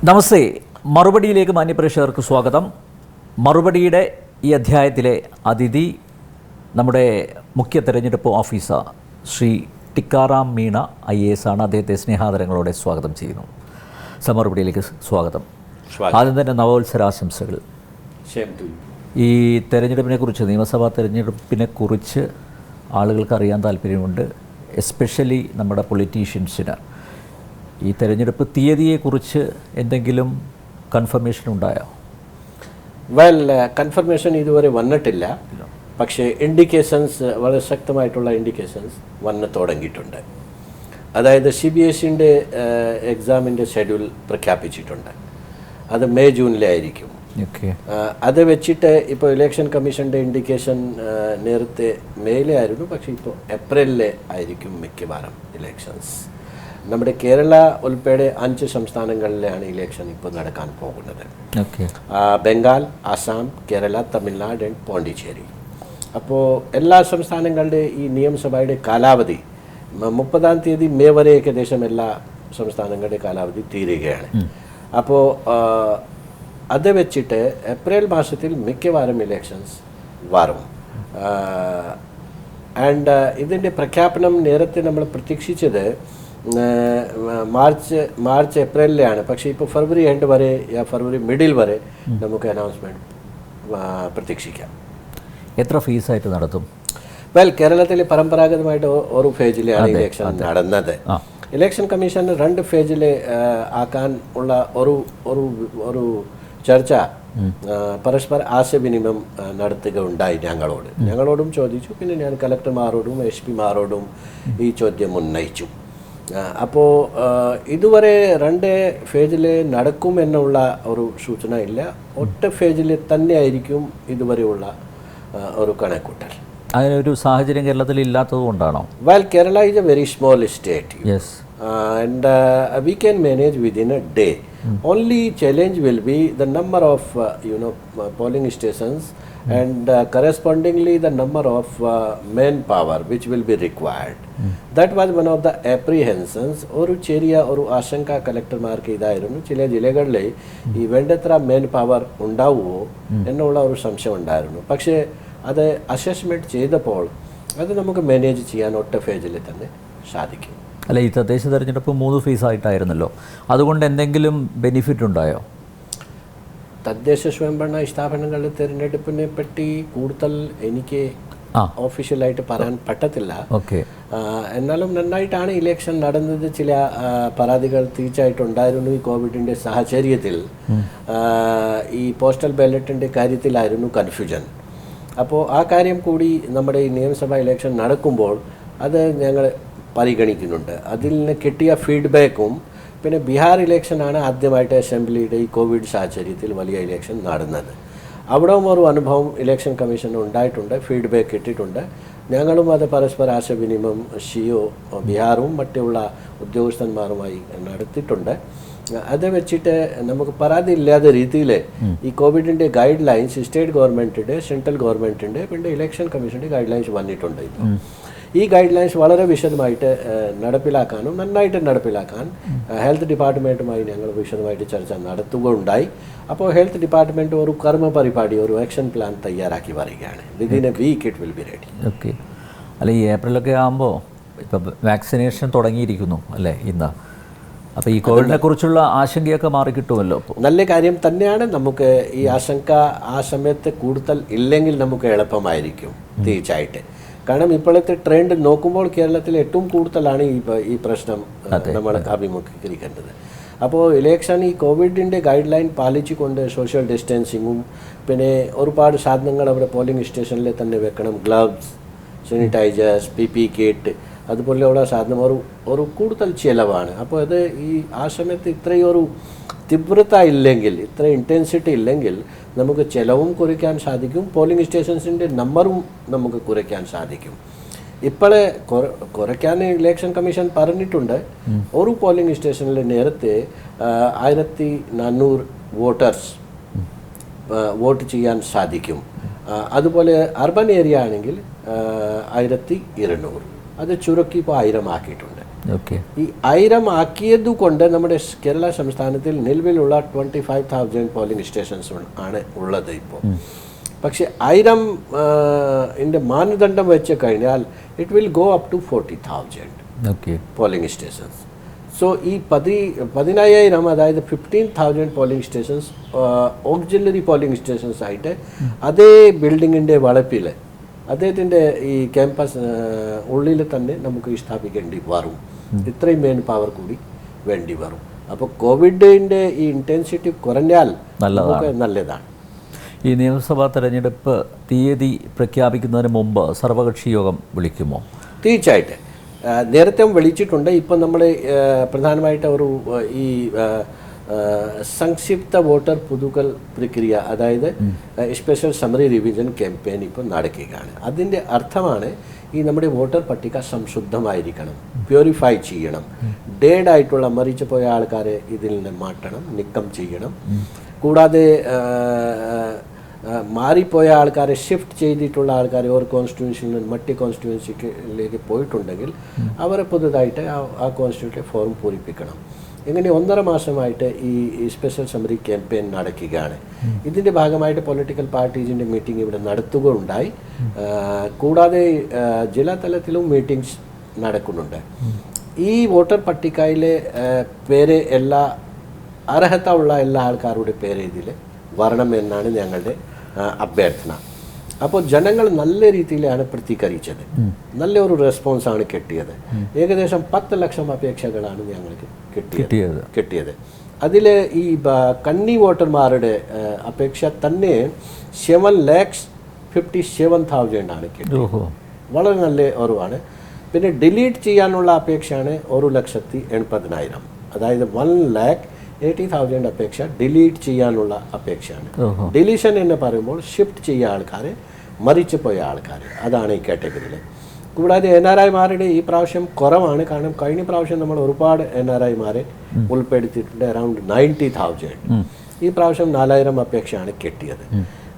നമസ്തേ. മറുപടിയിലേക്ക് മാന്യപ്രേക്ഷകർക്ക് സ്വാഗതം. മറുപടിയുടെ ഈ അധ്യായത്തിലെ അതിഥി നമ്മുടെ മുഖ്യ തെരഞ്ഞെടുപ്പ് ഓഫീസർ ശ്രീ ടിക്കാറാം മീണ IAS ആണ്. അദ്ദേഹത്തെ സ്നേഹാദരങ്ങളോടെ സ്വാഗതം ചെയ്യുന്നു. മറുപടിയിലേക്ക് സ്വാഗതം. ആദ്യം തന്നെ നവോത്സരാശംസകൾ. ഈ തെരഞ്ഞെടുപ്പിനെക്കുറിച്ച്, നിയമസഭാ തെരഞ്ഞെടുപ്പിനെക്കുറിച്ച് ആളുകൾക്ക് അറിയാൻ താല്പര്യമുണ്ട്. എസ്പെഷ്യലി നമ്മുടെ പൊളിറ്റീഷ്യൻസിന് ഈ തെരഞ്ഞെടുപ്പ് തീയതിയെക്കുറിച്ച് എന്തെങ്കിലും കൺഫർമേഷൻ ഉണ്ടായോ? കൺഫർമേഷൻ ഇതുവരെ വന്നിട്ടില്ല. പക്ഷേ ഇൻഡിക്കേഷൻസ്, വളരെ ശക്തമായിട്ടുള്ള ഇൻഡിക്കേഷൻസ് വന്ന് തുടങ്ങിയിട്ടുണ്ട്. അതായത് CBSEൻ്റെ എക്സാമിൻ്റെ ഷെഡ്യൂൾ പ്രഖ്യാപിച്ചിട്ടുണ്ട്. അത് മെയ് ജൂണിലായിരിക്കും. അത് വെച്ചിട്ട് ഇപ്പോൾ ഇലക്ഷൻ കമ്മീഷൻ്റെ ഇൻഡിക്കേഷൻ നേരത്തെ മെയിലേ ആയിരുന്നു, പക്ഷേ ഇപ്പോൾ ഏപ്രിലിലെ ആയിരിക്കും മിക്കവാറും ഇലക്ഷൻസ്. നമ്മുടെ കേരള ഉൾപ്പെടെ 5 സംസ്ഥാനങ്ങളിലാണ് ഇലക്ഷൻ ഇപ്പോൾ നടക്കാൻ പോകുന്നത്. ബംഗാൾ, ആസാം, കേരള, തമിഴ്നാട് ആൻഡ് പോണ്ടിച്ചേരി. അപ്പോൾ എല്ലാ സംസ്ഥാനങ്ങളുടെ ഈ നിയമസഭയുടെ കാലാവധി 30-ാം തീയതി മെയ് വരെ ഏകദേശം എല്ലാ സംസ്ഥാനങ്ങളുടെ കാലാവധി തീരുകയാണ്. അപ്പോൾ അത് വെച്ചിട്ട് ഏപ്രിൽ മാസത്തിൽ മിക്കവാറും ഇലക്ഷൻസ് വരും. ആൻഡ് ഇതിൻ്റെ പ്രഖ്യാപനം നേരത്തെ നമ്മൾ പ്രതീക്ഷിച്ചത് മാർച്ച് ഏപ്രിലിലാണ്. പക്ഷേ ഇപ്പോൾ ഫെബ്രുവരി എൻഡ് വരെ, ഫെബ്രുവരി മിഡിൽ വരെ നമുക്ക് അനൗൺസ്മെൻറ്റ് പ്രതീക്ഷിക്കാം. എത്ര ഫീസായിട്ട് നടത്തും? കേരളത്തിൽ പരമ്പരാഗതമായിട്ട് ഒരു ഫേജിലാണ് ഇലക്ഷൻ നടന്നത്. ഇലക്ഷൻ കമ്മീഷൻ 2 ഫേജിൽ ആക്കാൻ ഉള്ള ഒരു ചർച്ച പരസ്പര ആശയവിനിമയം നടത്തുകയുണ്ടായി. ഞങ്ങളോടും ചോദിച്ചു. പിന്നെ ഞാൻ കളക്ടർമാരോടും SP-മാരോടും ഈ ചോദ്യം ഉന്നയിച്ചു. അപ്പോൾ ഇതുവരെ 2 ഫേജിൽ നടക്കുമെന്നുള്ള ഒരു സൂചന ഇല്ല. ഒറ്റ ഫേജിൽ തന്നെയായിരിക്കും ഇതുവരെയുള്ള ഒരു കണക്കൂട്ടൽ. അതിനൊരു സാഹചര്യം കേരളത്തിൽ ഇല്ലാത്തത് കൊണ്ടാണോ? Kerala is a very small state. Yes. And we can manage within a day. Only challenge will be the number of polling stations and correspondingly the number of manpower which will be required. That was one of the apprehensions. ഒരു ചെറിയ ഒരു ആശങ്ക കളക്ടർമാർക്ക് ഇതായിരുന്നു. ചില ജില്ലകളിലെ ഈ വേണ്ടത്ര man power ഉണ്ടാവുമോ എന്നുള്ള ഒരു സംശയം ഉണ്ടായിരുന്നു. പക്ഷേ അത് അസസ്മെൻറ്റ് ചെയ്തപ്പോൾ അത് നമുക്ക് മാനേജ് ചെയ്യാൻ ഒറ്റ ഫേജിൽ തന്നെ സാധിക്കും. അല്ല, ഈ തദ്ദേശ തെരഞ്ഞെടുപ്പ് 3 ഫേസായിട്ടായിരുന്നല്ലോ. അതുകൊണ്ട് എന്തെങ്കിലും ബെനിഫിറ്റ് ഉണ്ടായോ? തദ്ദേശ സ്വയംഭരണ സ്ഥാപനങ്ങളുടെ തിരഞ്ഞെടുപ്പിനെ പറ്റി കൂടുതൽ എനിക്ക് ഓഫീഷ്യലായിട്ട് പറയാൻ പറ്റത്തില്ല. എന്നാലും നന്നായിട്ടാണ് ഇലക്ഷൻ നടന്നത്. ചില പരാതികൾ തീർച്ചയായിട്ടും ഉണ്ടായിരുന്നു. ഈ കോവിഡിൻ്റെ സാഹചര്യത്തിൽ ഈ പോസ്റ്റൽ ബാലറ്റിൻ്റെ കാര്യത്തിലായിരുന്നു കൺഫ്യൂഷൻ. അപ്പോൾ ആ കാര്യം കൂടി നമ്മുടെ ഈ നിയമസഭാ ഇലക്ഷൻ നടക്കുമ്പോൾ അത് ഞങ്ങൾ പരിഗണിക്കുന്നുണ്ട്. അതിൽ നിന്ന് കിട്ടിയ ഫീഡ്ബാക്കും, പിന്നെ ബീഹാർ ഇലക്ഷനാണ് ആദ്യമായിട്ട് അസംബ്ലിയുടെ ഈ കോവിഡ് സാഹചര്യത്തിൽ വലിയ ഇലക്ഷൻ നടന്നത്. അവിടെയും ഒരു അനുഭവം ഇലക്ഷൻ കമ്മീഷന് ഉണ്ടായിട്ടുണ്ട്, ഫീഡ്ബാക്ക് കിട്ടിയിട്ടുണ്ട്. ഞങ്ങളും അത് പരസ്പര ആശയവിനിമയം CO ബീഹാറും മറ്റുള്ള ഉദ്യോഗസ്ഥന്മാരുമായി നടത്തിയിട്ടുണ്ട്. അത് വെച്ചിട്ട് നമുക്ക് പരാതി ഇല്ലാത്ത രീതിയിൽ ഈ കോവിഡിൻ്റെ ഗൈഡ് ലൈൻസ് സ്റ്റേറ്റ് ഗവൺമെൻറ്റിൻ്റെ, സെൻട്രൽ ഗവൺമെൻറ്റിൻ്റെ, പിന്നെ ഇലക്ഷൻ കമ്മീഷൻ്റെ ഗൈഡ് ലൈൻസ് വന്നിട്ടുണ്ട്. ഈ ഗൈഡ് ലൈൻസ് വളരെ വിശദമായിട്ട് നടപ്പിലാക്കാനും നന്നായിട്ട് നടപ്പിലാക്കാൻ ഹെൽത്ത് ഡിപ്പാർട്ട്മെൻറ്റുമായി ഞങ്ങൾ വിശദമായിട്ട് ചർച്ച നടത്തുകയുണ്ടായി. അപ്പോൾ ഹെൽത്ത് ഡിപ്പാർട്ട്മെൻറ്റ് ഒരു കർമ്മ പരിപാടി, ഒരു ആക്ഷൻ പ്ലാൻ തയ്യാറാക്കി വരികയാണ്. Within a week it will be ready. Okay. അല്ല, ഈ ഏപ്രിലൊക്കെ ആകുമ്പോൾ ഇപ്പോൾ വാക്സിനേഷൻ തുടങ്ങിയിരിക്കുന്നു അല്ലേ ഇന്ന്? അപ്പോൾ ഈ കോവിഡിനെ കുറിച്ചുള്ള ആശങ്കയൊക്കെ മാറിക്കിട്ടുമല്ലോ. നല്ല കാര്യം തന്നെയാണ്. നമുക്ക് ഈ ആശങ്ക ആ സമയത്ത് കൂടുതൽ ഇല്ലെങ്കിൽ നമുക്ക് എളുപ്പമായിരിക്കും തീർച്ചയായിട്ട്. കാരണം ഇപ്പോഴത്തെ ട്രെൻഡ് നോക്കുമ്പോൾ കേരളത്തിൽ ഏറ്റവും കൂടുതലാണ് ഈ പ്രശ്നം നമ്മൾ അഭിമുഖീകരിക്കേണ്ടത്. അപ്പോൾ ഇലക്ഷൻ ഈ കോവിഡിൻ്റെ ഗൈഡ് ലൈൻ പാലിച്ചുകൊണ്ട് സോഷ്യൽ ഡിസ്റ്റൻസിങ്ങും, പിന്നെ ഒരുപാട് സാധനങ്ങൾ അവിടെ പോളിംഗ് സ്റ്റേഷനിൽ തന്നെ വെക്കണം. ഗ്ലവ്സ്, സാനിറ്റൈസേഴ്സ്, PP കിറ്റ്, അതുപോലെയുള്ള സാധനം ഒരു കൂടുതൽ ചിലവാണ്. അപ്പോൾ അത് ആ സമയത്ത് ഇത്രയൊരു തീവ്രത ഇല്ലെങ്കിൽ, ഇത്ര ഇൻറ്റൻസിറ്റി ഇല്ലെങ്കിൽ നമുക്ക് ചിലവും കുറയ്ക്കാൻ സാധിക്കും, പോളിംഗ് സ്റ്റേഷൻസിൻ്റെ നമ്പറും നമുക്ക് കുറയ്ക്കാൻ സാധിക്കും. ഇപ്പോഴേ കുറയ്ക്കാൻ ഇലക്ഷൻ കമ്മീഷൻ പറഞ്ഞിട്ടുണ്ട്. ഒരു പോളിംഗ് സ്റ്റേഷനിൽ നേരത്തെ 1400 വോട്ടേഴ്സ് വോട്ട് ചെയ്യാൻ സാധിക്കും. അതുപോലെ അർബൻ ഏരിയ ആണെങ്കിൽ 1200. അത് ചുരുക്കി ഇപ്പോൾ 1000 ആക്കിയിട്ടുണ്ട്. ഈ 1000 ആക്കിയതുകൊണ്ട് നമ്മുടെ കേരള സംസ്ഥാനത്തിൽ നിലവിലുള്ള 25,000 പോളിംഗ് സ്റ്റേഷൻസ് ആണ് ഉള്ളത് ഇപ്പോൾ. പക്ഷെ 1000 മാനദണ്ഡം വെച്ച് കഴിഞ്ഞാൽ it will go up to 40,000 polling stations. So ഈ 15,000 അതായത് 15,000 polling stations auxiliary polling stations ആയിട്ട് അതേ ബിൽഡിങ്ങിൻ്റെ വളപ്പിൽ അദ്ദേഹത്തിൻ്റെ ഈ ക്യാമ്പസ് ഉള്ളിൽ തന്നെ നമുക്ക് സ്ഥാപിക്കേണ്ടി വരും. ഇത്രയും മെയിൻ പവർ കൂടി വേണ്ടി വരും. അപ്പോൾ കോവിഡിൻ്റെ ഈ ഇൻറ്റൻസിറ്റി കുറഞ്ഞാൽ നല്ലതാണ്. ഈ നിയമസഭാ തെരഞ്ഞെടുപ്പ് തീയതി പ്രഖ്യാപിക്കുന്നതിന് മുമ്പ് സർവകക്ഷി യോഗം വിളിക്കുമോ? തീർച്ചയായിട്ടും നേരത്തെ വിളിച്ചിട്ടുണ്ട്. ഇപ്പം നമ്മൾ പ്രധാനമായിട്ട് ഒരു ഈ സംക്ഷിപ്ത വോട്ടർ പുതുക്കൽ പ്രക്രിയ, അതായത് സ്പെഷ്യൽ സമറി റിവിഷൻ ക്യാമ്പയിൻ ഇപ്പോൾ നടക്കുകയാണ്. അതിൻ്റെ അർത്ഥമാണ് ഈ നമ്മുടെ വോട്ടർ പട്ടിക സംശുദ്ധമായിരിക്കണം, പ്യൂരിഫൈ ചെയ്യണം, ഡേഡ് ആയിട്ടുള്ള മരിച്ചു പോയ ആൾക്കാരെ ഇതിൽ നിന്ന് മാറ്റണം, നീക്കം ചെയ്യണം. കൂടാതെ മാറിപ്പോയ ആൾക്കാരെ ഷിഫ്റ്റ് ചെയ്തിട്ടുള്ള ആൾക്കാരെ ഒരു കോൺസ്റ്റിറ്റ്യൂൻസിയിൽ നിന്ന് മറ്റ് കോൺസ്റ്റിറ്റ്യുവൻസിലേക്ക് പോയിട്ടുണ്ടെങ്കിൽ അവരെ പുതുതായിട്ട് ആ കോൺസ്റ്റിറ്റ്യൂഷൻ ഫോം പൂരിപ്പിക്കണം. ഇങ്ങനെ 1.5 മാസമായിട്ട് ഈ സ്പെഷ്യൽ സമറി ക്യാമ്പയിൻ നടക്കുകയാണ്. ഇതിൻ്റെ ഭാഗമായിട്ട് പൊളിറ്റിക്കൽ പാർട്ടീസിൻ്റെ മീറ്റിംഗ് ഇവിടെ നടത്തുകയുണ്ടായി. കൂടാതെ ജില്ലാ തലത്തിലും മീറ്റിംഗ്സ് നടക്കുന്നുണ്ട്. ഈ വോട്ടർ പട്ടികയിലെ പേര് അർഹത ഉള്ള എല്ലാ ആൾക്കാരുടെ പേര് ഇതിൽ വരണം എന്നാണ് ഞങ്ങളുടെ അഭ്യർത്ഥന. അപ്പോൾ ജനങ്ങൾ നല്ല രീതിയിലാണ് പ്രതികരിച്ചത്. നല്ലൊരു റെസ്പോൺസാണ് കിട്ടിയത്. ഏകദേശം 10 ലക്ഷം അപേക്ഷകളാണ് ഞങ്ങൾക്ക് കിട്ടിയത്. അതിൽ ഈ കന്നി വോട്ടർമാരുടെ അപേക്ഷ തന്നെ 7,57,000 ആണ് കിട്ടിയത്. വളരെ നല്ല കുറവാണ്. പിന്നെ ഡിലീറ്റ് ചെയ്യാനുള്ള അപേക്ഷയാണ് 1,80,000. അതായത് 1,80,000 അപേക്ഷ ഡിലീറ്റ് ചെയ്യാനുള്ള അപേക്ഷയാണ്. ഡിലീഷൻ എന്ന് പറയുമ്പോൾ ഷിഫ്റ്റ് ചെയ്യുക ആൾക്കാരെ, മരിച്ചു പോയ ആൾക്കാർ, അതാണ് ഈ കാറ്റഗറിയിൽ. കൂടാതെ NRIമാരുടെ ഈ പ്രാവശ്യം കുറവാണ്. കാരണം കഴിഞ്ഞ പ്രാവശ്യം നമ്മൾ ഒരുപാട് NRIമാരെ ഉൾപ്പെടുത്തിയിട്ടുണ്ട്, അറൗണ്ട് 90,000. ഈ പ്രാവശ്യം 4,000 അപേക്ഷയാണ് കിട്ടിയത്.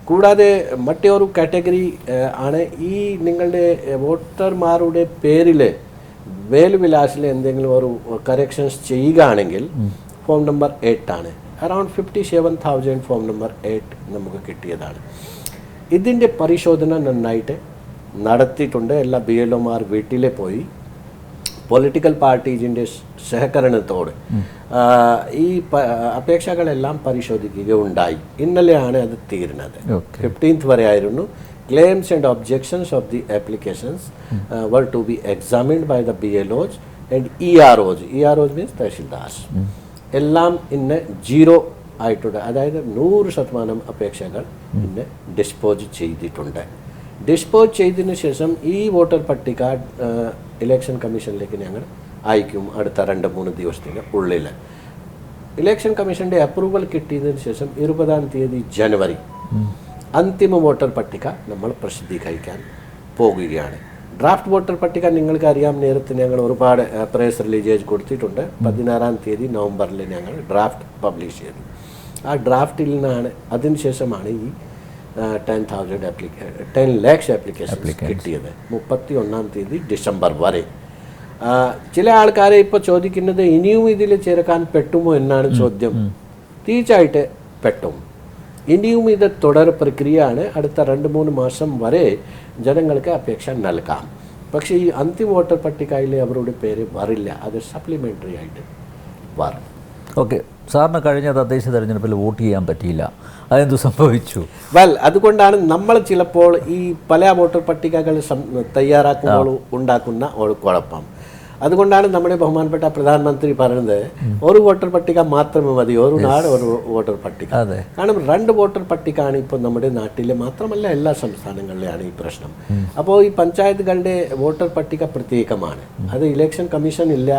കൂടാതെ മറ്റൊരു കാറ്റഗറി ആണ് ഈ നിങ്ങളുടെ വോട്ടർമാരുടെ പേരിൽ വേൽവിലാസിൽ എന്തെങ്കിലും ഒരു കറക്ഷൻസ് ചെയ്യുകയാണെങ്കിൽ ഫോം നമ്പർ 8 ആണ്. അറൗണ്ട് 57,000 ഫോം നമ്പർ 8 നമുക്ക് കിട്ടിയതാണ്. ഇതിൻ്റെ പരിശോധന നന്നായിട്ട് നടത്തിയിട്ടുണ്ട്. എല്ലാ BLOമാർ വീട്ടിൽ പോയി പൊളിറ്റിക്കൽ പാർട്ടീസിൻ്റെ സഹകരണത്തോടെ ഈ അപേക്ഷകളെല്ലാം പരിശോധിക്കുകയുണ്ടായി. ഇന്നലെയാണ് അത് തീരുന്നത്. 15th വരെ ആയിരുന്നു. Claims and objections of the applications were to be examined by the BLOs and EROs. EROs means Tahsildars. എല്ലാം ഇന്ന് 0 ആയിട്ടുണ്ട്. അതായത് 100% അപേക്ഷകൾ ഇന്ന് ഡിസ്പോസ് ചെയ്തിട്ടുണ്ട്. ഡിസ്പോസ് ചെയ്തതിനു ശേഷം ഈ വോട്ടർ പട്ടിക ഇലക്ഷൻ കമ്മീഷനിലേക്ക് ഞങ്ങൾ അയക്കും അടുത്ത 2-3 ദിവസത്തിന് ഉള്ളിൽ. ഇലക്ഷൻ കമ്മീഷൻ്റെ അപ്രൂവൽ കിട്ടിയതിന് ശേഷം 20-ാം തീയതി ജനുവരി അന്തിമ വോട്ടർ പട്ടിക നമ്മൾ പ്രസിദ്ധീകരിക്കാൻ പോകുകയാണ്. ഡ്രാഫ്റ്റ് വോട്ടർ പട്ടിക നിങ്ങൾക്ക് അറിയാം, നേരത്തെ ഞങ്ങൾ ഒരുപാട് പ്രസ് റിലീസ് കൊടുത്തിട്ടുണ്ട്. 16-ാം തീയതി നവംബറിൽ ഞങ്ങൾ ഡ്രാഫ്റ്റ് പബ്ലിഷ് ചെയ്തു. ആ ഡ്രാഫ്റ്റിൽ നിന്നാണ് അതിനുശേഷമാണ് ഈ 10 lakhs ആപ്ലിക്കേഷൻ കിട്ടിയത്. 31-ാം തീയതി ഡിസംബർ വരെ. ചില ആൾക്കാരെ ഇപ്പോൾ ചോദിക്കുന്നത് ഇനിയും ഇതിൽ ചേർക്കാൻ പറ്റുമോ എന്നാണ് ചോദ്യം. തീർച്ചയായിട്ട് പറ്റും. ഇനിയും ഇത് തുടർ പ്രക്രിയയാണ്. അടുത്ത 2-3 മാസം വരെ ജനങ്ങൾക്ക് അപേക്ഷ നൽകാം. പക്ഷേ ഈ അന്തിമ വോട്ടർ പട്ടികയിൽ അവരുടെ പേര് വരില്ല, അത് സപ്ലിമെൻ്ററി ആയിട്ട് വരും. ഓക്കെ, സാറിന് കഴിഞ്ഞ തദ്ദേശ തെരഞ്ഞെടുപ്പിൽ വോട്ട് ചെയ്യാൻ പറ്റിയില്ല, അതെന്തു സംഭവിച്ചു? അതുകൊണ്ടാണ് നമ്മൾ ചിലപ്പോൾ ഈ പല വോട്ടർ പട്ടികകൾ തയ്യാറാക്കുമ്പോൾ ഉണ്ടാക്കുന്ന ഒരു കുഴപ്പം. അതുകൊണ്ടാണ് നമ്മുടെ ബഹുമാനപ്പെട്ട പ്രധാനമന്ത്രി പറയുന്നത് ഒരു വോട്ടർ പട്ടിക മാത്രമേ മതി, ഒരു നാട് ഒരു വോട്ടർ പട്ടിക. കാരണം 2 വോട്ടർ പട്ടികയാണ് ഇപ്പോൾ നമ്മുടെ നാട്ടിൽ മാത്രമല്ല എല്ലാ സംസ്ഥാനങ്ങളിലാണ് ഈ പ്രശ്നം. അപ്പോൾ ഈ പഞ്ചായത്തുകളുടെ വോട്ടർ പട്ടിക പ്രത്യേകമാണ്. അത് ഇലക്ഷൻ കമ്മീഷൻ ഇല്ല,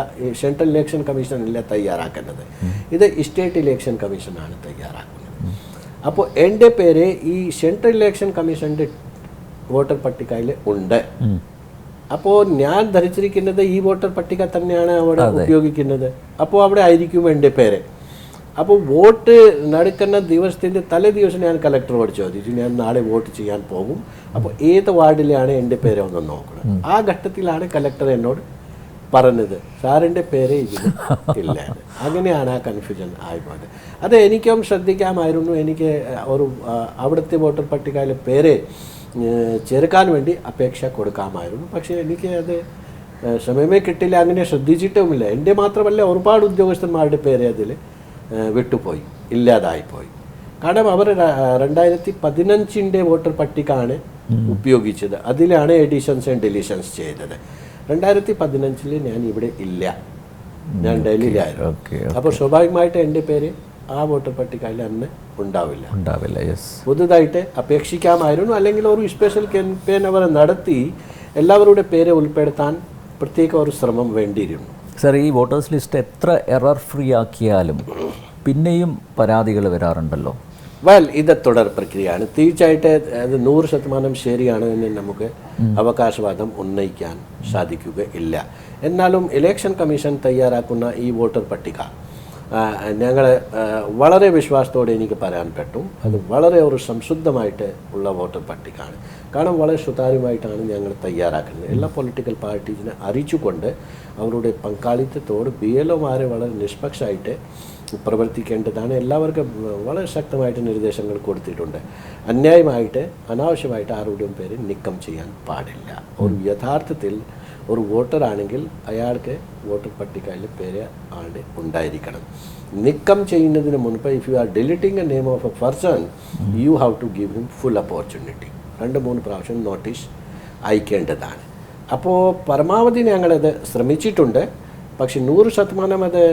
സെൻട്രൽ ഇലക്ഷൻ കമ്മീഷൻ ഇല്ല തയ്യാറാക്കുന്നത്. ഇത് സ്റ്റേറ്റ് ഇലക്ഷൻ കമ്മീഷനാണ് തയ്യാറാക്കുന്നത്. അപ്പോൾ എൻ്റെ പേര് ഈ സെൻട്രൽ ഇലക്ഷൻ കമ്മീഷൻ്റെ വോട്ടർ പട്ടികയിൽ ഉണ്ട്. അപ്പോൾ ഞാൻ ധരിച്ചിരിക്കുന്നത് ഈ വോട്ടർ പട്ടിക തന്നെയാണ് അവിടെ ഉപയോഗിക്കുന്നത്. അപ്പോൾ അവിടെ ആയിരിക്കും എൻ്റെ പേര്. അപ്പോൾ വോട്ട് നടക്കുന്ന ദിവസത്തിൻ്റെ തലേ ദിവസം ഞാൻ കളക്ടറോട് ചോദിച്ചു, ഞാൻ നാളെ വോട്ട് ചെയ്യാൻ പോകും, അപ്പോൾ ഏത് വാർഡിലാണ് എൻ്റെ പേര് ഒന്ന് നോക്കണം. ആ ഘട്ടത്തിലാണ് കളക്ടർ എന്നോട് പറഞ്ഞത്, സാറിൻ്റെ പേര് ഇതിൽ ഇല്ല. അങ്ങനെയാണ് ആ കൺഫ്യൂഷൻ ആയിപ്പോയത്. അത് എനിക്കും ശ്രദ്ധിക്കാമായിരുന്നു. എനിക്ക് ഒരു അവിടുത്തെ വോട്ടർ പട്ടികയിലെ പേര് ചേർക്കാൻ വേണ്ടി അപേക്ഷ കൊടുക്കാമായിരുന്നു. പക്ഷേ എനിക്ക് അത് സമയമേ കിട്ടില്ല, അങ്ങനെ ശ്രദ്ധിച്ചിട്ടുമില്ല. എൻ്റെ മാത്രമല്ല, ഒരുപാട് ഉദ്യോഗസ്ഥന്മാരുടെ പേര് അതിൽ വിട്ടുപോയി, ഇല്ലാതായിപ്പോയി. കാരണം അവർ 2015 വോട്ടർ പട്ടികയാണ് ഉപയോഗിച്ചത്. അതിലാണ് എഡിഷൻസ് ആൻഡ് ഡിലീഷൻസ് ചെയ്തത്. 2015 ഞാൻ ഇവിടെ ഇല്ല, ഞാൻ ഡൽഹിയിലായിരുന്നു. അപ്പോൾ സ്വാഭാവികമായിട്ട് എൻ്റെ പേര് ആ വോട്ടർ പട്ടികയിൽ അന്ന് ഉണ്ടാവില്ല. പുതുതായിട്ട് അപേക്ഷിക്കാമായിരുന്നു, അല്ലെങ്കിൽ ഒരു സ്പെഷ്യൽ ക്യാമ്പയിൻ അവർ നടത്തി എല്ലാവരുടെ പേര് ഉൾപ്പെടുത്താൻ പ്രത്യേക ഒരു ശ്രമം വേണ്ടിയിരുന്നു. സർ, ഈ വോട്ടേഴ്സ് ലിസ്റ്റ് എത്ര എറർ ഫ്രീ ആക്കിയാലും പിന്നെയും പരാതികൾ വരാറുണ്ടല്ലോ. ഇത് തുടർ പ്രക്രിയയാണ്. തീർച്ചയായിട്ടും അത് 100% ശരിയാണ് എന്ന് നമുക്ക് അവകാശവാദം ഉന്നയിക്കാൻ സാധിക്കുകയില്ല. എന്നാലും ഇലക്ഷൻ കമ്മീഷൻ തയ്യാറാക്കുന്ന ഈ വോട്ടർ പട്ടിക ഞങ്ങൾ വളരെ വിശ്വാസത്തോടെ എനിക്ക് പറയാൻ പറ്റും, അത് വളരെ ഒരു സംശുദ്ധമായിട്ട് ഉള്ള വോട്ടർ പട്ടികയാണ്. കാരണം വളരെ സുതാര്യമായിട്ടാണ് ഞങ്ങൾ തയ്യാറാക്കുന്നത്. എല്ലാ പൊളിറ്റിക്കൽ പാർട്ടീസിനെ അറിയിച്ചുകൊണ്ട് അവരുടെ പങ്കാളിത്തത്തോട് BLOമാരെ വളരെ നിഷ്പക്ഷമായിട്ട് പ്രവർത്തിക്കേണ്ടതാണ്. എല്ലാവർക്കും വളരെ ശക്തമായിട്ട് നിർദ്ദേശങ്ങൾ കൊടുത്തിട്ടുണ്ട്. അന്യായമായിട്ട് അനാവശ്യമായിട്ട് ആരുടെയും പേര് നീക്കം ചെയ്യാൻ പാടില്ല. ഒരു യഥാർത്ഥത്തിൽ ഒരു വോട്ടറാണെങ്കിൽ അയാൾക്ക് വോട്ടർ പട്ടികയിൽ പേര് ആളുടെ ഉണ്ടായിരിക്കണം. നീക്കം ചെയ്യുന്നതിന് മുൻപ് if you are deleting a name of a person, you have to give him full opportunity. 2-3 പ്രാവശ്യം നോട്ടീസ് അയക്കേണ്ടതാണ്. അപ്പോൾ പരമാവധി ഞങ്ങളത് ശ്രമിച്ചിട്ടുണ്ട്. പക്ഷെ 100% അത്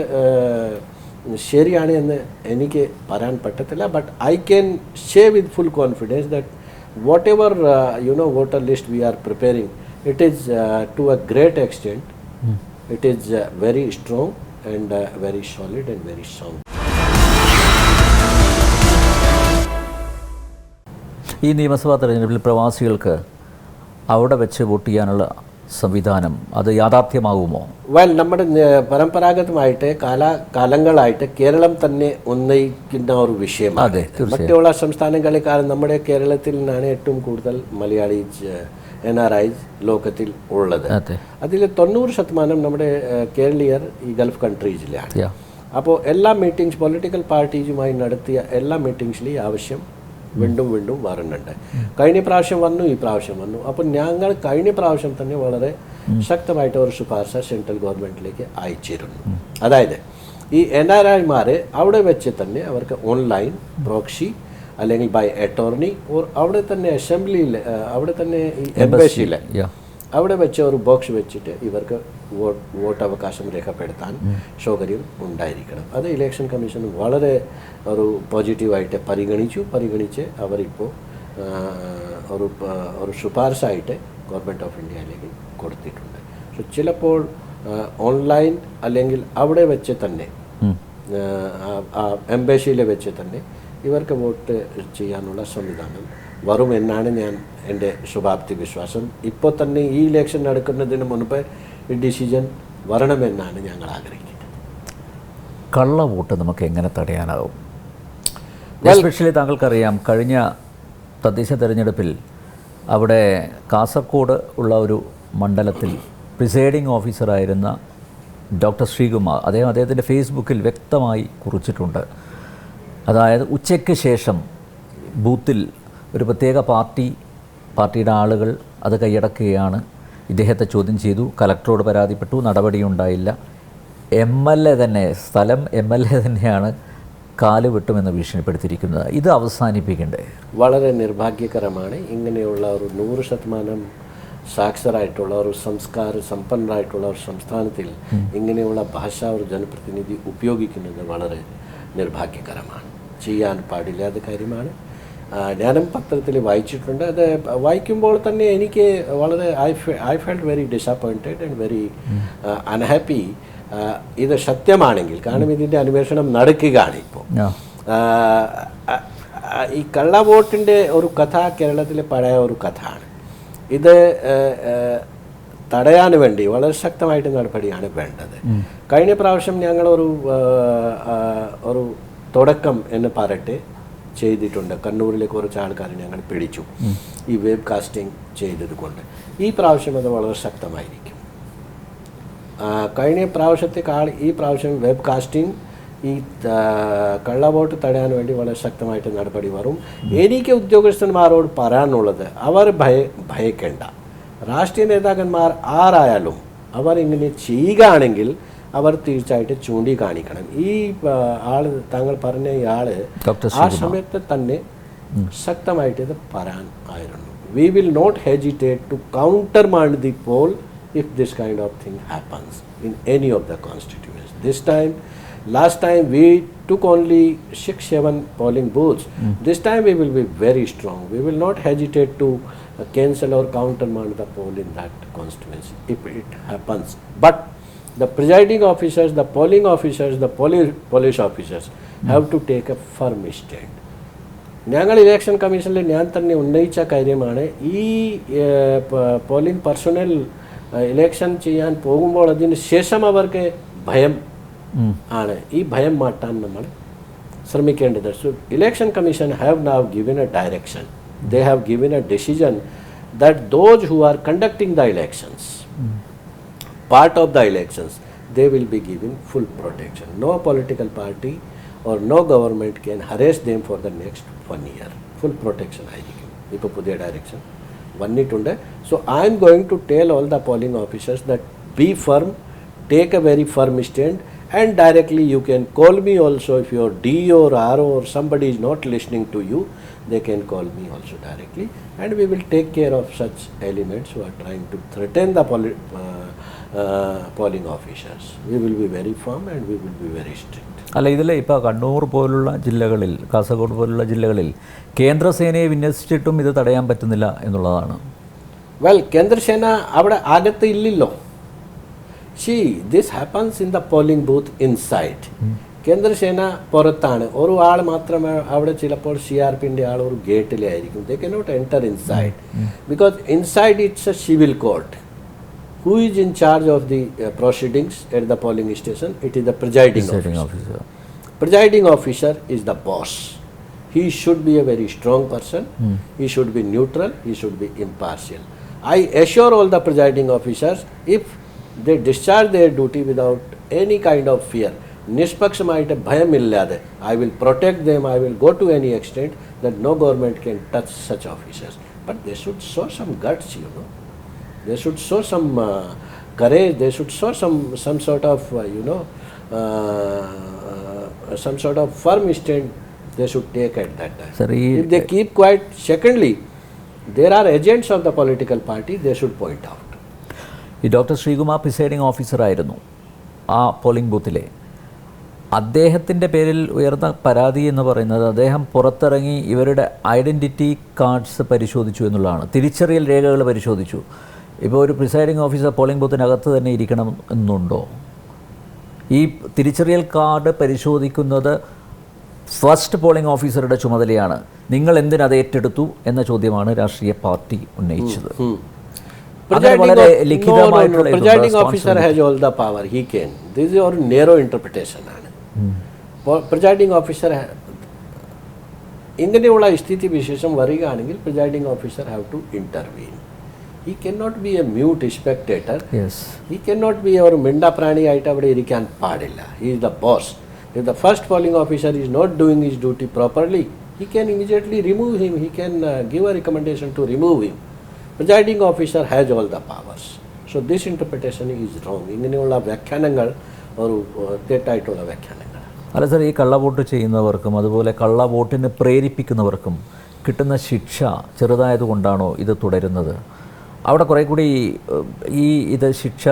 ശരിയാണ് എന്ന് എനിക്ക് പറയാൻ പറ്റത്തില്ല. But I can say with full confidence that whatever voter list we are preparing, it is to a great extent, it is very strong and very solid and very sound. ഈ നിയമസഭാ തെരഞ്ഞെടുപ്പിൽ പ്രവാസികൾക്ക് അവിടെ വെച്ച് vote ചെയ്യാനുള്ള സംവിധാനം അത് യാഥാർത്ഥ്യമാകുമോ? നമ്മുടെ പരമ്പരാഗതമായിട്ട് കാലങ്ങളായിട്ട് കേരളം തന്നെ ഉന്നയിക്കുന്ന ഒരു വിഷയമാണ്. മറ്റുള്ള സംസ്ഥാനങ്ങളെക്കാളും നമ്മുടെ കേരളത്തിൽ നിന്നാണ് ഏറ്റവും കൂടുതൽ മലയാളി NRIs ലോകത്തിൽ ഉള്ളത്. അതിൽ 90% നമ്മുടെ കേരളീയർ ഈ ഗൾഫ് കൺട്രീസിലാണ്. അപ്പോൾ എല്ലാ മീറ്റിംഗ്സ് പൊളിറ്റിക്കൽ പാർട്ടീസുമായി നടത്തിയ എല്ലാ മീറ്റിംഗ്സിലും ഈ ആവശ്യം വീണ്ടും വരുന്നുണ്ട്. കഴിഞ്ഞ പ്രാവശ്യം വന്നു, ഈ പ്രാവശ്യം വന്നു. അപ്പോൾ ഞങ്ങൾ കഴിഞ്ഞ പ്രാവശ്യം തന്നെ വളരെ ശക്തമായിട്ട് ഒരു ശുപാർശ സെൻട്രൽ ഗവൺമെൻറ്റിലേക്ക് അയച്ചിരുന്നു. അതായത് ഈ NRIമാർ അവിടെ വെച്ച് തന്നെ അവർക്ക് ഓൺലൈൻ പ്രോക്സി അല്ലെങ്കിൽ ബൈ അറ്റോർണി ഓർ അവിടെ തന്നെ അസംബ്ലിയിൽ, അവിടെ തന്നെ ഈ എംബസിയിൽ അവിടെ വെച്ച് ഒരു ബോക്സ് വെച്ചിട്ട് ഇവർക്ക് വോട്ട് അവകാശം രേഖപ്പെടുത്താൻ സൗകര്യം ഉണ്ടായിരിക്കണം. അത് ഇലക്ഷൻ കമ്മീഷൻ വളരെ ഒരു പോസിറ്റീവായിട്ട് പരിഗണിച്ച് അവരിപ്പോൾ ഒരു ശുപാർശയായിട്ട് ഗവൺമെൻറ് ഓഫ് ഇന്ത്യയിലേക്ക് കൊടുത്തിട്ടുണ്ട്. സോ ചിലപ്പോൾ ഓൺലൈൻ അല്ലെങ്കിൽ അവിടെ വെച്ച് തന്നെ എംബസിയിൽ വെച്ച് തന്നെ ഇവർക്ക് വോട്ട് ചെയ്യാനുള്ള സംവിധാനം വരുമെന്നാണ് എൻ്റെ ശുഭാപ്തി വിശ്വാസം. ഇപ്പോൾ തന്നെ ഈ ഇലക്ഷൻ നടക്കുന്നതിന് മുൻപ് ഈ ഡിസിഷൻ വരണമെന്നാണ് ഞങ്ങൾ ആഗ്രഹിക്കുന്നത്. കള്ള വോട്ട് നമുക്ക് എങ്ങനെ തടയാനാകും? എസ്പെഷ്യലി താങ്കൾക്കറിയാം, കഴിഞ്ഞ തദ്ദേശ തെരഞ്ഞെടുപ്പിൽ അവിടെ കാസർഗോഡ് ഉള്ള ഒരു മണ്ഡലത്തിൽ പ്രിസൈഡിംഗ് ഓഫീസറായിരുന്ന ഡോക്ടർ ശ്രീകുമാർ അദ്ദേഹത്തിൻ്റെ ഫേസ്ബുക്കിൽ വ്യക്തമായി കുറിച്ചിട്ടുണ്ട്. അതായത് ഉച്ചയ്ക്ക് ശേഷം ബൂത്തിൽ ഒരു പ്രത്യേക പാർട്ടിയുടെ ആളുകൾ അത് കൈയടക്കുകയാണ്. ഇദ്ദേഹത്തെ ചോദ്യം ചെയ്തു, കലക്ടറോട് പരാതിപ്പെട്ടു, നടപടിയുണ്ടായില്ല. MLA തന്നെ, സ്ഥലം MLA തന്നെയാണ് കാല് വെട്ടുമെന്ന് ഭീഷണിപ്പെടുത്തിയിരിക്കുന്നത്. ഇത് അവസാനിപ്പിക്കണ്ടേ? വളരെ നിർഭാഗ്യകരമാണ്. ഇങ്ങനെയുള്ള ഒരു 100% സാക്ഷരമായിട്ടുള്ള ഒരു സംസ്കാര സമ്പന്നരായിട്ടുള്ള ഒരു സംസ്ഥാനത്തിൽ ഇങ്ങനെയുള്ള ഭാഷ ഒരു ജനപ്രതിനിധി ഉപയോഗിക്കുന്നത് വളരെ നിർഭാഗ്യകരമാണ്. ചെയ്യാൻ പാടില്ലാത്ത കാര്യമാണ്. ഞാനും പത്രത്തിൽ വായിച്ചിട്ടുണ്ട്. അത് വായിക്കുമ്പോൾ തന്നെ എനിക്ക് വളരെ I felt very disappointed and very unhappy. ഇത് സത്യമാണെങ്കിൽ, കാരണം ഇതിൻ്റെ അന്വേഷണം നടക്കുകയാണ് ഇപ്പോൾ. ഈ കള്ള വോട്ടിൻ്റെ ഒരു കഥ കേരളത്തിലെ പഴയ ഒരു കഥയാണ്. ഇത് തടയാൻ വേണ്ടി വളരെ ശക്തമായിട്ട് നടപടിയാണ് വേണ്ടത്. കഴിഞ്ഞ പ്രാവശ്യം ഞങ്ങളൊരു തുടക്കം എന്ന് പറയട്ടെ ചെയ്തിട്ടുണ്ട്. കണ്ണൂരിലെ കുറച്ച് ആൾക്കാർ ഞങ്ങൾ പിടിച്ചു ഈ വെബ് കാസ്റ്റിംഗ് ചെയ്തത് കൊണ്ട്. ഈ പ്രാവശ്യം അത് വളരെ ശക്തമായിരിക്കും. കഴിഞ്ഞ പ്രാവശ്യത്തെക്കാൾ ഈ പ്രാവശ്യം വെബ് കാസ്റ്റിംഗ് ഈ കള്ളവോട്ട് തടയാൻ വേണ്ടി വളരെ ശക്തമായിട്ട് നടപടി വരും. എനിക്ക് ഉദ്യോഗസ്ഥന്മാരോട് പറയാനുള്ളത്, അവർ ഭയക്കേണ്ട. രാഷ്ട്രീയ നേതാക്കന്മാർ ആരായാലും അവർ ഇങ്ങനെ ചെയ്യുകയാണെങ്കിൽ അവർ തീർച്ചയായിട്ടും ചൂണ്ടിക്കാണിക്കണം. ഈ ആള് താങ്കൾ പറഞ്ഞ ഇയാൾ ആ സമയത്ത് തന്നെ ശക്തമായിട്ട് ഇത് പറയാൻ ആയിരുന്നു. We will not hesitate to countermand the poll if this kind of thing happens in any of the constituencies. This time, last time we took only 6-7 polling booths. This time we will be very strong. We will not hesitate to cancel or countermand the poll in that constituency if it happens. But the presiding officers, the polling officers, the police officers have to take a firm stand. ഞങ്ങൾ election കമ്മീഷനിൽ ഞാൻ തന്നെ ഉന്നയിച്ച കാര്യമാണ്, ഈ polling personal election ചെയ്യാൻ പോകുമ്പോൾ അതിന് ശേഷം അവർക്ക് ഭയം ആണ്. ഈ ഭയം മാറ്റാൻ നമ്മൾ ശ്രമിക്കേണ്ടത്. So election commission have now given A direction, they have given A decision that those who are conducting the elections, part of the elections, they will be given full protection. No political party or no government can harass them for the next 1 year. Full protection ആയിരിക്കും. ഇപ്പോൾ പുതിയ direction വന്നിട്ടുണ്ട്. So I am going to tell all the polling officers that be firm, take a very firm stand, and directly you can call me also. If your DO or RO or somebody is not listening to you, they can call me also directly, and we will take care of such elements who are trying to threaten the polling officers. We will be very firm and we will be very strict. അല്ല, ഇതിൽ ഇപ്പോൾ കണ്ണൂർ പോലുള്ള ജില്ലകളിൽ, കാസർഗോഡ് പോലുള്ള ജില്ലകളിൽ കേന്ദ്രസേനയെ വിന്യസിച്ചിട്ടും ഇത് തടയാൻ പറ്റുന്നില്ല എന്നുള്ളതാണ്. വെൽ, കേന്ദ്രസേന അവിടെ അകത്ത് ഇല്ലല്ലോ. This happens in the polling booth inside. കേന്ദ്രസേന പുറത്താണ്. ഒരു ആൾ മാത്രമേ അവിടെ, ചിലപ്പോൾ CRPൻ്റെ ആൾ ഒരു ഗേറ്റിലായിരിക്കും. They cannot enter inside because inside it's a civil court. Who is in charge of the proceedings at the polling station? It is the presiding officer. Presiding officer is the boss. He should be a very strong person. He should be neutral. He should be impartial. I assure all the presiding officers, if they discharge their duty without any kind of fear, nispakshamaite bhayam illade, I will protect them. I will go to any extent that no government can touch such officers. But they should show some guts, you know. They should show some courage. They should show some sort of some sort of firm stand they should take at that time. Sir, if they keep quiet, secondly, there are agents of the political party. They should point out. ഈ doctor Sreekumar presiding ഓഫീസറായിരുന്നു ആ polling ബൂത്തിലെ. അദ്ദേഹത്തിൻ്റെ പേരിൽ ഉയർന്ന പരാതി എന്ന് പറയുന്നത്, അദ്ദേഹം പുറത്തിറങ്ങി ഇവരുടെ ഐഡൻറ്റിറ്റി കാർഡ്സ് പരിശോധിച്ചു എന്നുള്ളതാണ്. തിരിച്ചറിയൽ രേഖകൾ പരിശോധിച്ചു. ഇപ്പോൾ ഒരു പ്രിസൈഡിംഗ് ഓഫീസർ പോളിംഗ് ബൂത്തിനകത്ത് തന്നെ ഇരിക്കണം എന്നുണ്ടോ? ഈ തിരിച്ചറിയൽ കാർഡ് പരിശോധിക്കുന്നത് ഫസ്റ്റ് പോളിംഗ് ഓഫീസറുടെ ചുമതലയാണ്. നിങ്ങൾ എന്തിനത് ഏറ്റെടുത്തു എന്ന ചോദ്യമാണ് രാഷ്ട്രീയ പാർട്ടി ഉന്നയിച്ചത്. Presiding officer has all the power. He can. This is your narrow interpretation. Presiding officer ഇങ്ങനെയുള്ള സ്ഥിതി വിശേഷം വരികയാണെങ്കിൽ presiding officer have to intervene. He cannot be a mute spectator. Yes. He cannot be ഒരു മിണ്ടാപ്രാണി ആയിട്ട് അവിടെ ഇരിക്കാൻ പാടില്ല. He is the boss. If the first polling officer is not doing his duty properly, he can immediately remove him. He can give a recommendation to remove him. Presiding officer has all the powers. So this interpretation is wrong. ഇങ്ങനെയുള്ള വ്യാഖ്യാനങ്ങൾ ഒരു തെറ്റായിട്ടുള്ള വ്യാഖ്യാനങ്ങൾ. അല്ല sir, ഈ കള്ളവോട്ട് ചെയ്യുന്നവർക്കും അതുപോലെ കള്ളവോട്ടിന് പ്രേരിപ്പിക്കുന്നവർക്കും കിട്ടുന്ന ശിക്ഷ ചെറുതായതുകൊണ്ടാണോ ഇത് തുടരുന്നത്? അവിടെ കുറേ കൂടി ഇത് ശിക്ഷ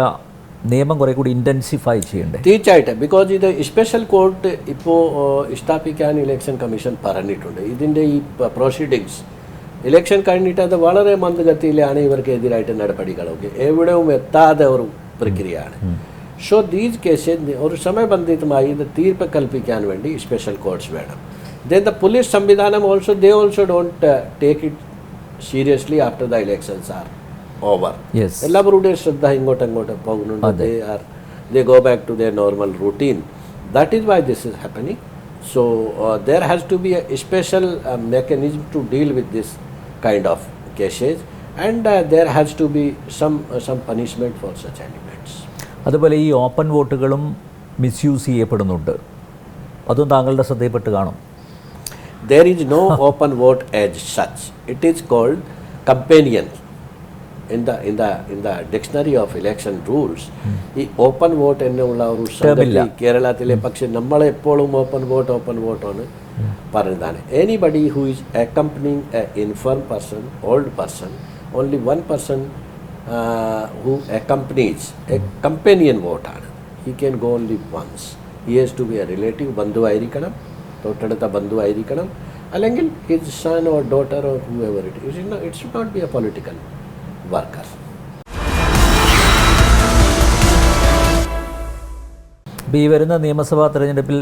നിയമം കുറേ കൂടി ഇൻറ്റൻസിഫൈ ചെയ്യണ്ടേ? തീർച്ചയായിട്ടും. ബിക്കോസ് ഇത് സ്പെഷ്യൽ കോർട്ട് ഇപ്പോൾ സ്ഥാപിക്കാൻ ഇലക്ഷൻ കമ്മീഷൻ പറഞ്ഞിട്ടുണ്ട്. ഇതിൻ്റെ ഈ പ്രൊസീഡിങ്സ് ഇലക്ഷൻ കഴിഞ്ഞിട്ട് അത് വളരെ മന്ദഗതിയിലാണ് ഇവർക്ക് എതിരായിട്ട് നടപടികളൊക്കെ എവിടെയും എത്താതെ ഒരു പ്രക്രിയയാണ്. സോ ദീസ് കേസസ് ഒരു സമയബന്ധിതമായി ഇത് തീർപ്പ് കൽപ്പിക്കാൻ വേണ്ടി സ്പെഷ്യൽ കോർട്ട്സ് വേണം. ദെൻ ദ പോലീസ് സംവിധാനം also they also don't take it seriously after the elections are over. Yes. എല്ലാവരുടെ ശ്രദ്ധ ഇങ്ങോട്ട് പോകുന്നുണ്ട്. They go back to their normal routine. That is why this is happening. So there has to be a special mechanism to deal with this kind of cases, and there has to be some punishment for such elements. അതുപോലെ ഈ open വോട്ടുകളും misuse ചെയ്യപ്പെടുന്നുണ്ട്, അതും താങ്കളുടെ ശ്രദ്ധയിൽപ്പെട്ട് കാണും. There is no open vote as such. It is called companion. In the dictionary of election rules, ഈ open vote എന്നുള്ള ഒരു സംഗതി കേരളത്തിലെ, പക്ഷെ നമ്മളെപ്പോഴും ഓപ്പൺ വോട്ട് ആണ് പറയുന്നതാണ്. Anybody who is accompanying a infirm person, old person, only one person who accompanies a companion വോട്ടാണ്. He can go only once. He has to be a relative, ബന്ധുവായിരിക്കണം, തൊട്ടടുത്ത ബന്ധുവായിരിക്കണം, അല്ലെങ്കിൽ his son or daughter or whoever it should not be a political worker. ഈ വരുന്ന നിയമസഭാ തെരഞ്ഞെടുപ്പിൽ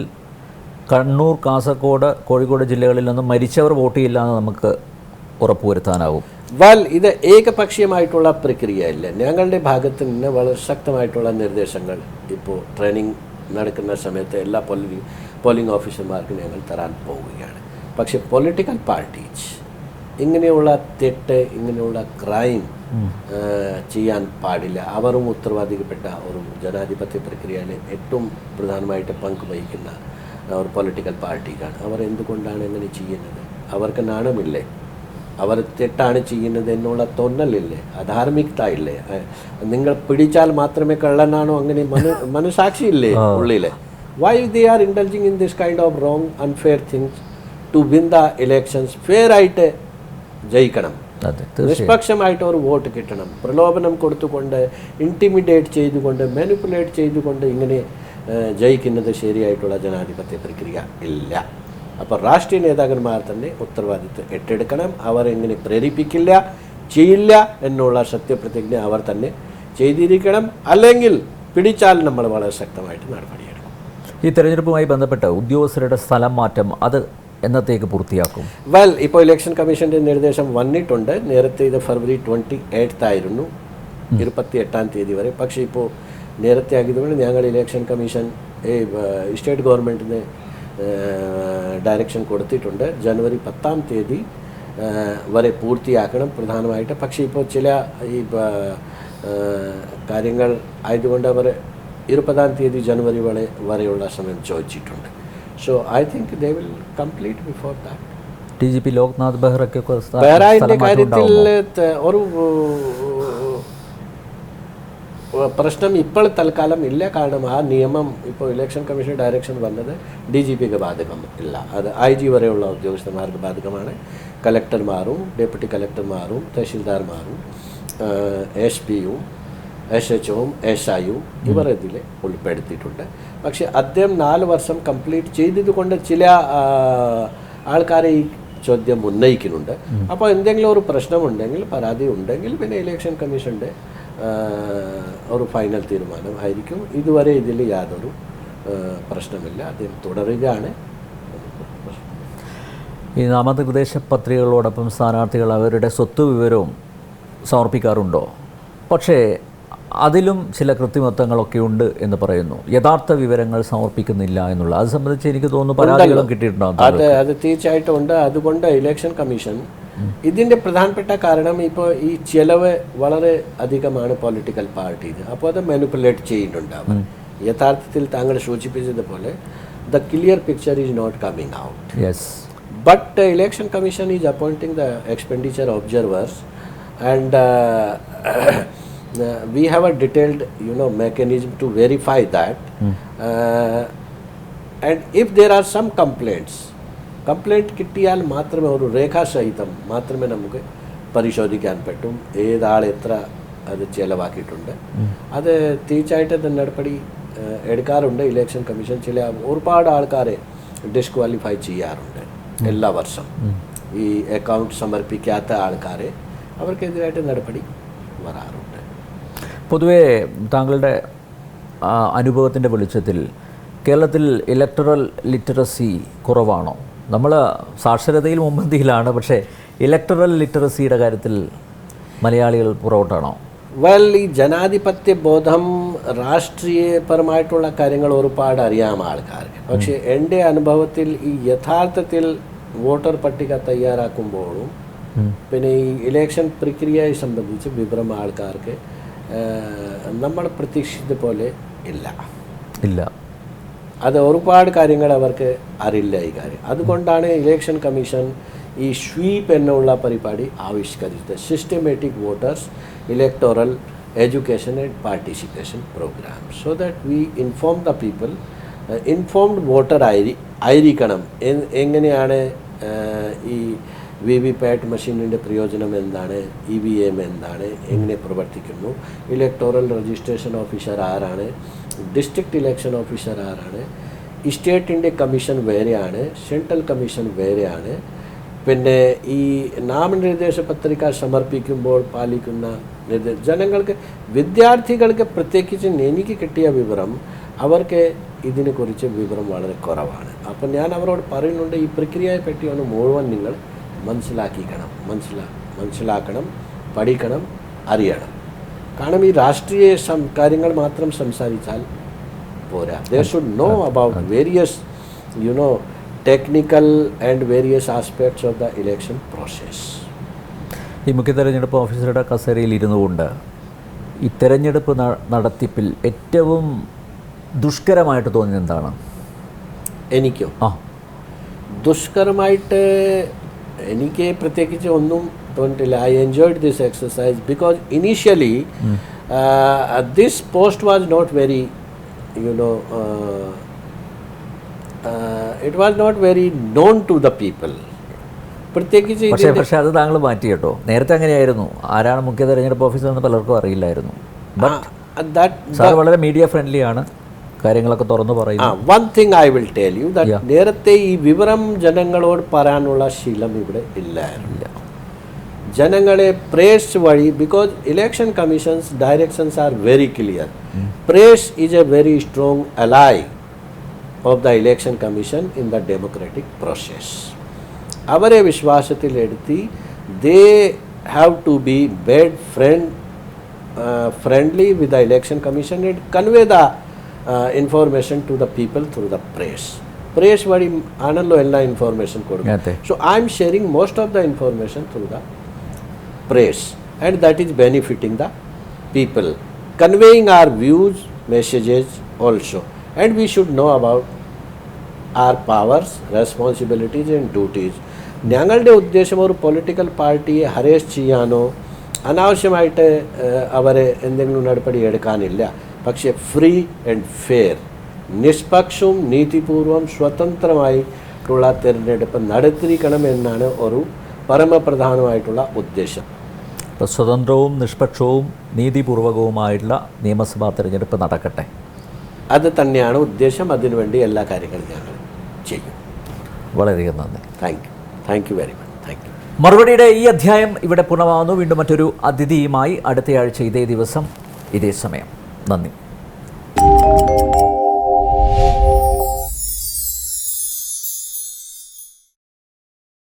കണ്ണൂർ, കാസർഗോഡ്, കോഴിക്കോട് ജില്ലകളിൽ നിന്നും മരിച്ചവർ വോട്ട് ചെയ്യില്ല എന്ന് നമുക്ക് ഉറപ്പുവരുത്താനാവും. ഇത് ഏകപക്ഷീയമായിട്ടുള്ള പ്രക്രിയയല്ല. ഞങ്ങളുടെ ഭാഗത്ത് നിന്ന് വളരെ ശക്തമായിട്ടുള്ള നിർദ്ദേശങ്ങൾ ഇപ്പോൾ ട്രെയിനിങ് നടക്കുന്ന സമയത്ത് എല്ലാ പോളിംഗ് ഓഫീസർമാർക്ക് ഞങ്ങൾ തരാൻ പോവുകയാണ്. പക്ഷേ പൊളിറ്റിക്കൽ പാർട്ടീസ് ഇങ്ങനെയുള്ള തെറ്റ്, ഇങ്ങനെയുള്ള ക്രൈം ചെയ്യാൻ പാടില്ല. അവരും ഉത്തരവാദിക്കപ്പെട്ട ഒരു ജനാധിപത്യ പ്രക്രിയയിൽ ഏറ്റവും പ്രധാനമായിട്ട് പങ്കുവഹിക്കുന്ന ഒരു പൊളിറ്റിക്കൽ പാർട്ടിക്കാണ്. അവർ എന്തുകൊണ്ടാണ് ഇങ്ങനെ ചെയ്യുന്നത്? അവർക്ക് നാണമില്ലേ? അവർ തെറ്റാണ് ചെയ്യുന്നത് എന്നുള്ള തോന്നലില്ലേ? അധാർമികത ഇല്ലേ? നിങ്ങൾ പിടിച്ചാൽ മാത്രമേ കള്ളനാണോ? അങ്ങനെ മനസാക്ഷിയില്ലേ ഉള്ളിലെ? Why they are indulging in this kind of wrong, unfair things to win the elections? Fair ആയിട്ട് ജയിക്കണം, നിഷ്പക്ഷമായിട്ട് ഒരു വോട്ട് കിട്ടണം. പ്രലോഭനം കൊടുത്തുകൊണ്ട്, ഇൻറ്റിമിഡേറ്റ് ചെയ്തുകൊണ്ട്, മാനിപ്പുലേറ്റ് ചെയ്തുകൊണ്ട് ഇങ്ങനെ ജയിക്കുന്നത് ശരിയായിട്ടുള്ള ജനാധിപത്യ പ്രക്രിയ ഇല്ല. അപ്പോൾ രാഷ്ട്രീയ നേതാക്കന്മാർ തന്നെ ഉത്തരവാദിത്വം ഏറ്റെടുക്കണം. അവർ എങ്ങനെ പ്രേരിപ്പിക്കില്ല, ചെയ്യില്ല എന്നുള്ള സത്യപ്രതിജ്ഞ അവർ തന്നെ ചെയ്തിരിക്കണം. അല്ലെങ്കിൽ പിടിച്ചാൽ നമ്മൾ വളരെ ശക്തമായിട്ട് നടപടിയെടുക്കും. ഈ തെരഞ്ഞെടുപ്പുമായി ബന്ധപ്പെട്ട ഉദ്യോഗസ്ഥരുടെ സ്ഥലം മാറ്റം അത് എന്നത്തേക്ക് പൂർത്തിയാക്കും? ഇപ്പോൾ ഇലക്ഷൻ കമ്മീഷൻ്റെ നിർദ്ദേശം വന്നിട്ടുണ്ട്. നേരത്തെ ഇത് ഫെബ്രുവരി 28 ആയിരുന്നു, 28-ാം തീയതി വരെ. പക്ഷേ ഇപ്പോൾ നേരത്തെ ആക്കിയതുകൊണ്ട് ഞങ്ങൾ ഇലക്ഷൻ കമ്മീഷൻ സ്റ്റേറ്റ് ഗവൺമെൻറ്റിന് ഡയറക്ഷൻ കൊടുത്തിട്ടുണ്ട്. ജനുവരി 10-ാം തീയതി വരെ പൂർത്തിയാക്കണം പ്രധാനമായിട്ട്. പക്ഷേ ഇപ്പോൾ ചില ഈ കാര്യങ്ങൾ ആയതുകൊണ്ട് അവർ 20-ാം തീയതി ജനുവരി വരെയുള്ള സമയം ചോദിച്ചിട്ടുണ്ട്. So I think they will complete before that. DGP Loknath ബെഹ്റയുടെ കാര്യത്തിൽ ഒരു പ്രശ്നം ഇപ്പോൾ തൽക്കാലം ഇല്ല. കാരണം ആ നിയമം ഇപ്പോൾ ഇലക്ഷൻ കമ്മീഷൻ ഡയറക്ഷൻ വന്നത് DGPക്ക് ബാധകം ഇല്ല. അത് IG വരെയുള്ള ഉദ്യോഗസ്ഥന്മാർക്ക് ബാധകമാണ്. കളക്ടർമാരും, ഡെപ്യൂട്ടി കളക്ടർമാരും, തഹസിൽദാർമാരും, SP-യും, SHOയും, SIയും ഇവർ ഇതിൽ ഉൾപ്പെടുത്തിയിട്ടുണ്ട്. പക്ഷേ അദ്ദേഹം 4 വർഷം കംപ്ലീറ്റ് ചെയ്തതുകൊണ്ട് ചില ആൾക്കാരെ ഈ ചോദ്യം ഉന്നയിക്കുന്നുണ്ട്. അപ്പോൾ എന്തെങ്കിലും ഒരു പ്രശ്നമുണ്ടെങ്കിൽ, പരാതി ഉണ്ടെങ്കിൽ പിന്നെ ഇലക്ഷൻ കമ്മീഷൻ്റെ ഒരു ഫൈനൽ തീരുമാനം ആയിരിക്കും. ഇതുവരെ ഇതിൽ യാതൊരു പ്രശ്നമില്ല. അദ്ദേഹം തുടരുകയാണ്. ഈ നാമനിർദ്ദേശ പത്രികകളോടൊപ്പം സ്ഥാനാർത്ഥികൾ അവരുടെ സ്വത്ത് വിവരവും സമർപ്പിക്കാറുണ്ടോ? പക്ഷേ അതിലും ചില കൃത്രിമത്വങ്ങളൊക്കെ ഉണ്ട് എന്ന് പറയുന്നു. യഥാർത്ഥ വിവരങ്ങൾ സമർപ്പിക്കുന്നില്ല എന്നുള്ള അത് സംബന്ധിച്ച് എനിക്ക് തോന്നുന്നു പരാതികളും കിട്ടിയിട്ടുണ്ടാകും. അത് തീർച്ചയായിട്ടും ഉണ്ട്. അതുകൊണ്ട് ഇലക്ഷൻ കമ്മീഷൻ ഇതിൻ്റെ പ്രധാനപ്പെട്ട കാരണം ഇപ്പോൾ ഈ ചെലവ് വളരെ അധികമാണ് പൊളിറ്റിക്കൽ പാർട്ടീസ്. അപ്പോൾ അത് മാനിപ്പുലേറ്റ് ചെയ്യുന്നുണ്ടാവും. യഥാർത്ഥത്തിൽ താങ്കൾ സൂചിപ്പിച്ചതുപോലെ the clear picture is not coming out. Yes, but election commission is appointing the expenditure observers and we have a detailed mechanism to verify that. And if there are some complaint കിട്ടിയാൽ മാത്രമേ ഒരു രേഖാസഹിതം മാത്രമേ നമുക്ക് പരിശോധിക്കാൻ പറ്റും ഏതാൾ എത്ര അത് ചെലവാക്കിയിട്ടുണ്ട്. അത് തീർച്ചയായിട്ടും നടപടി എടുക്കാറുണ്ട് ഇലക്ഷൻ കമ്മീഷൻ. ചില ഒരുപാട് ആൾക്കാരെ ഡിസ്ക്വാളിഫൈ ചെയ്യാറുണ്ട് എല്ലാ വർഷം. ഈ അക്കൗണ്ട് സമർപ്പിക്കാത്ത ആൾക്കാരെ അവർക്കെതിരായിട്ട് നടപടി വരാറുണ്ട്. പൊതുവേ താങ്കളുടെ അനുഭവത്തിൻ്റെ വെളിച്ചത്തിൽ കേരളത്തിൽ ഇലക്ടറൽ ലിറ്ററസി കുറവാണോ? നമ്മൾ സാക്ഷരതയിൽ മുമ്പന്തിയിലാണ്, പക്ഷേ ഇലക്ടറൽ ലിറ്ററസിയുടെ കാര്യത്തിൽ മലയാളികൾ പുറകോട്ടാണോ? ഈ ജനാധിപത്യ ബോധം, രാഷ്ട്രീയപരമായിട്ടുള്ള കാര്യങ്ങൾ ഒരുപാട് അറിയാം ആൾക്കാർക്ക്. പക്ഷേ എൻ്റെ അനുഭവത്തിൽ ഈ യഥാർത്ഥത്തിൽ വോട്ടർ പട്ടിക തയ്യാറാക്കുമ്പോഴും പിന്നെ ഈ ഇലക്ഷൻ പ്രക്രിയയെ സംബന്ധിച്ച് വിവരം ആൾക്കാർക്ക് നമ്മൾ പ്രതീക്ഷിച്ചത് പോലെ ഇല്ല. അത് ഒരുപാട് കാര്യങ്ങൾ അവർക്ക് അറിയില്ല ഈ കാര്യം. അതുകൊണ്ടാണ് ഇലക്ഷൻ കമ്മീഷൻ ഈ സ്വീപ്പ് എന്നുള്ള പരിപാടി ആവിഷ്കരിച്ചത്. Systematic voters electoral education and participation programme. So that we inform the people. Informed voter ആയിരിക്കണം. എങ്ങനെയാണ് ഈ VVPAT മെഷീനിൻ്റെ പ്രയോജനം എന്താണ്, EVM എന്താണ്, എങ്ങനെ പ്രവർത്തിക്കുന്നു, ഇലക്ടോറൽ രജിസ്ട്രേഷൻ ഓഫീസർ ആരാണ്, ഡിസ്ട്രിക്ട് ഇലക്ഷൻ ഓഫീസർ ആരാണ്, സ്റ്റേറ്റിൻ്റെ കമ്മീഷൻ വേറെയാണ്, സെൻട്രൽ കമ്മീഷൻ വേറെയാണ്. പിന്നെ ഈ നാമനിർദ്ദേശ പത്രിക സമർപ്പിക്കുമ്പോൾ പാലിക്കുന്ന ജനങ്ങൾക്ക്, വിദ്യാർത്ഥികൾക്ക് പ്രത്യേകിച്ച് എനിക്ക് കിട്ടിയ വിവരം, അവർക്ക് ഇതിനെക്കുറിച്ച് വിവരം വളരെ കുറവാണ്. അപ്പം ഞാൻ അവരോട് പറയുന്നുണ്ട്, ഈ പ്രക്രിയയെ പറ്റിയാണ് മുഴുവൻ നിങ്ങൾ മനസ്സിലാക്കണം, പഠിക്കണം, അറിയണം. കാരണം ഈ രാഷ്ട്രീയ കാര്യങ്ങൾ മാത്രം സംസാരിച്ചാൽ പോരാ. They should know about various technical and various aspects of the election process. ഈ മുഖ്യ തെരഞ്ഞെടുപ്പ് ഓഫീസറുടെ കസേരയിൽ ഇരുന്നു കൊണ്ട് ഈ തെരഞ്ഞെടുപ്പ് നടത്തിപ്പിൽ ഏറ്റവും ദുഷ്കരമായിട്ട് തോന്നിയത് എന്താണ്? എനിക്കോ? ദുഷ്കരമായിട്ട് എനിക്ക് പ്രത്യേകിച്ച് ഒന്നും തോന്നിയിട്ടില്ല. I enjoyed this exercise because initially this post was not very it was not very known to the people. പ്രത്യേകിച്ച് പക്ഷേ അത് താങ്കൾ മാറ്റി കേട്ടോ. നേരത്തെ അങ്ങനെയായിരുന്നു. ആരാണ് മുഖ്യ തെരഞ്ഞെടുപ്പ് ഓഫീസർ എന്ന് പലർക്കും അറിയില്ലായിരുന്നു. സാർ വളരെ മീഡിയ ഫ്രണ്ട്ലി ആണ്, കാര്യങ്ങളൊക്കെ തുറന്നു പറയുന്നു. One thing I will tell you that നേരത്തെ ഈ വിവരം ജനങ്ങളോട് പറയാനുള്ള ശീലം ഇവിടെ ഇല്ലായിരുന്നില്ല. ജനങ്ങളെ പ്രേസ് വഴി, because election commission's directions are very clear. Press is a very strong ally of the election commission in the democratic process. അവരെ വിശ്വാസത്തിലെടുത്തി they have to be bed friendly with the election commission and convey the information to the people through the press. Press വഴി ആണല്ലോ എല്ലാ information കൊടുക്കുന്നത്. So I am sharing most of the information through the press and that is benefiting the people, conveying our views, messages also, and we should know about our powers, responsibilities and duties. ഞങ്ങളുടെ ഉദ്ദേശം ഒരു political പാർട്ടിയെ ഹരേസ് ചെയ്യാനോ അനാവശ്യമായിട്ട് അവരെ എന്തെങ്കിലും നടപടി എടുക്കാനില്ല. പക്ഷേ ഫ്രീ ആൻഡ് ഫെയർ, നിഷ്പക്ഷവും നീതിപൂർവം സ്വതന്ത്രമായിട്ടുള്ള തിരഞ്ഞെടുപ്പ് നടത്തിയിരിക്കണം എന്നാണ് ഒരു പരമപ്രധാനമായിട്ടുള്ള ഉദ്ദേശം. ഇപ്പോൾ സ്വതന്ത്രവും നിഷ്പക്ഷവും നീതിപൂർവകവുമായിട്ടുള്ള നിയമസഭാ തിരഞ്ഞെടുപ്പ് നടക്കട്ടെ, അത് തന്നെയാണ് ഉദ്ദേശം. അതിനുവേണ്ടി എല്ലാ കാര്യങ്ങളും ഞങ്ങൾ ചെയ്യും. വളരെയധികം നന്ദി. Thank you very much. Thank you. മറുപടിയുടെ ഈ അധ്യായം ഇവിടെ പൂർണ്ണമാകുന്നു. വീണ്ടും മറ്റൊരു അതിഥിയുമായി അടുത്തയാഴ്ച ഇതേ ദിവസം ഇതേ സമയം. നന്ദി.